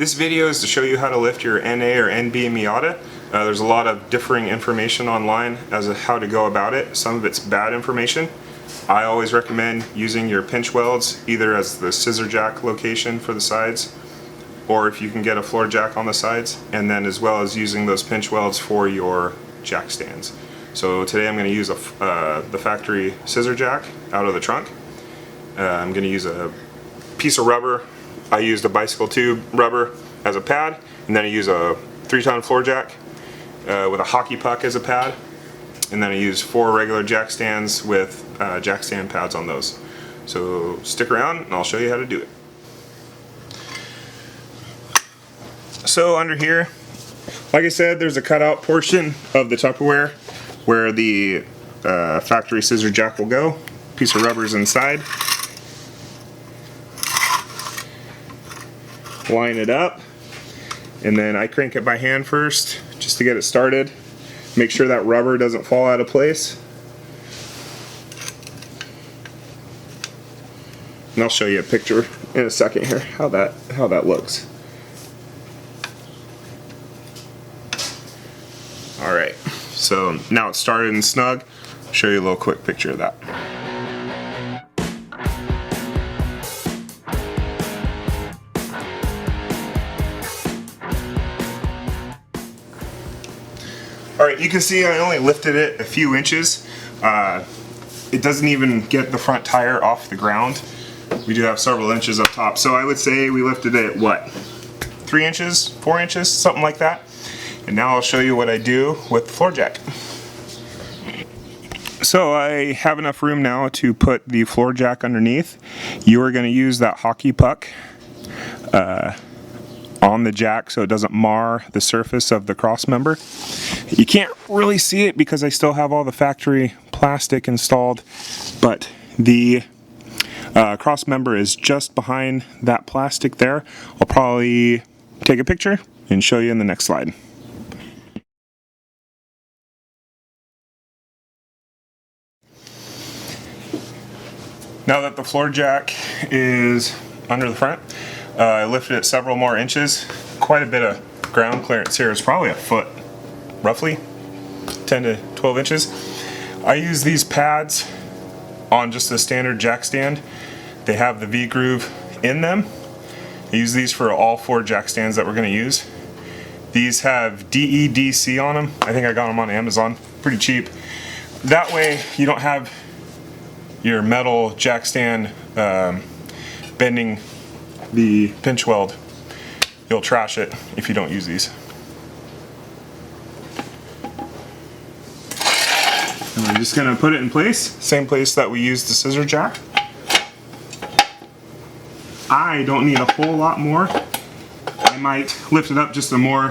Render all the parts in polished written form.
This video is to show you how to lift your NA or NB Miata. There's a lot of differing information online as to how to go about it. Some of it's bad information. I always recommend using your pinch welds either as the scissor jack location for the sides, or if you can get a floor jack on the sides, and then as well as using those pinch welds for your jack stands. So today I'm going to use the factory scissor jack out of the trunk. I'm going to use a piece of rubber. I used a bicycle tube rubber as a pad, and then I use a 3-ton floor jack with a hockey puck as a pad, and then I use 4 regular jack stands with jack stand pads on those. So stick around and I'll show you how to do it. So under here, like I said, there's a cutout portion of the Tupperware where the factory scissor jack will go. Piece of rubber is inside. Line it up, and then I crank it by hand first just to get it started. Make sure that rubber doesn't fall out of place. And I'll show you a picture in a second here how that looks. Alright, so now it's started and snug. I'll show you a little quick picture of that. Alright, you can see I only lifted it a few inches. It doesn't even get the front tire off the ground. We do have several inches up top. So I would say we lifted it, what, 3 inches, 4 inches, something like that. And now I'll show you what I do with the floor jack. So I have enough room now to put the floor jack underneath. You are going to use that hockey puck on the jack so it doesn't mar the surface of the cross member. You can't really see it because I still have all the factory plastic installed, but the cross member is just behind that plastic there. I'll probably take a picture and show you in the next slide. Now that the floor jack is under the front, I lifted it several more inches. Quite a bit of ground clearance here. It's probably a foot, roughly 10 to 12 inches. I use these pads on just a standard jack stand. They have the V-groove in them. I use these for all 4 jack stands that we're going to use. These have DEDC on them. I think I got them on Amazon, pretty cheap. That way you don't have your metal jack stand bending the pinch weld. You'll trash it if you don't use these. And we're just gonna put it in place, same place that we used the scissor jack. I don't need a whole lot more. I might lift it up just a more,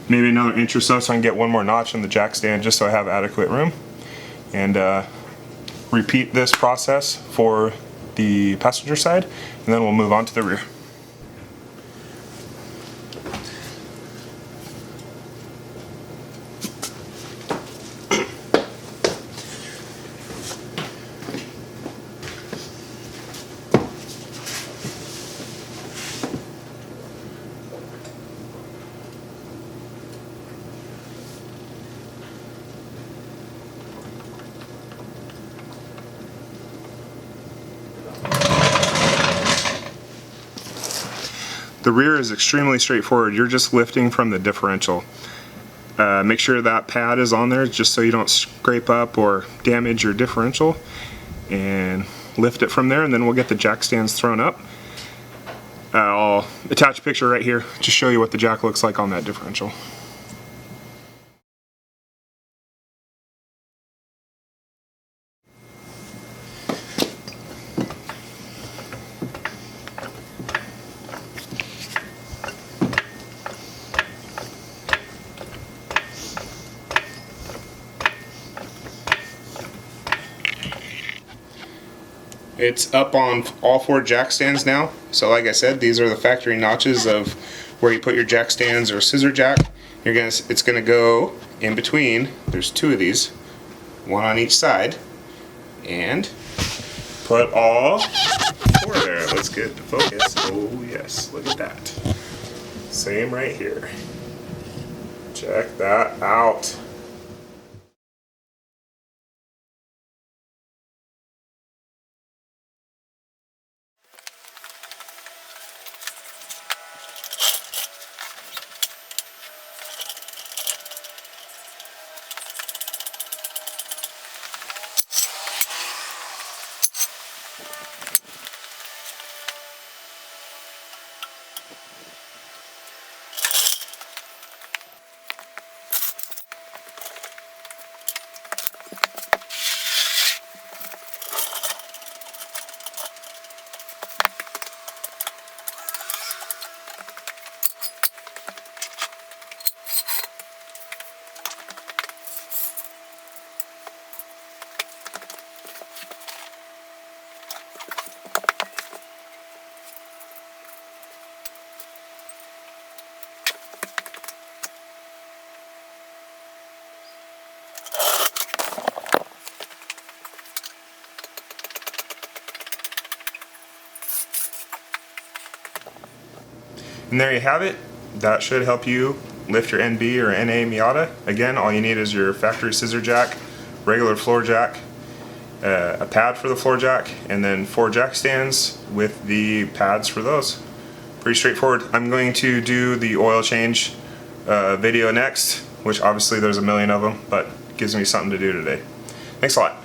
maybe another inch or so I can get one more notch in the jack stand just so I have adequate room. And repeat this process for the passenger side, and then we'll move on to the rear. The rear is extremely straightforward. You're just lifting from the differential. Make sure that pad is on there just so you don't scrape up or damage your differential, and lift it from there, and then we'll get the jack stands thrown up. I'll attach a picture right here to show you what the jack looks like on that differential. It's up on all 4 jack stands now. So like I said, these are the factory notches of where you put your jack stands or scissor jack. It's gonna go in between. There's 2 of these, 1 on each side, and put all 4 there. Let's get the focus. Oh yes, look at that. Same right here. Check that out. And there you have it. That should help you lift your NB or NA Miata. Again, all you need is your factory scissor jack, regular floor jack, a pad for the floor jack, and then 4 jack stands with the pads for those. Pretty straightforward. I'm going to do the oil change video next, which obviously there's a million of them, but gives me something to do today. Thanks a lot.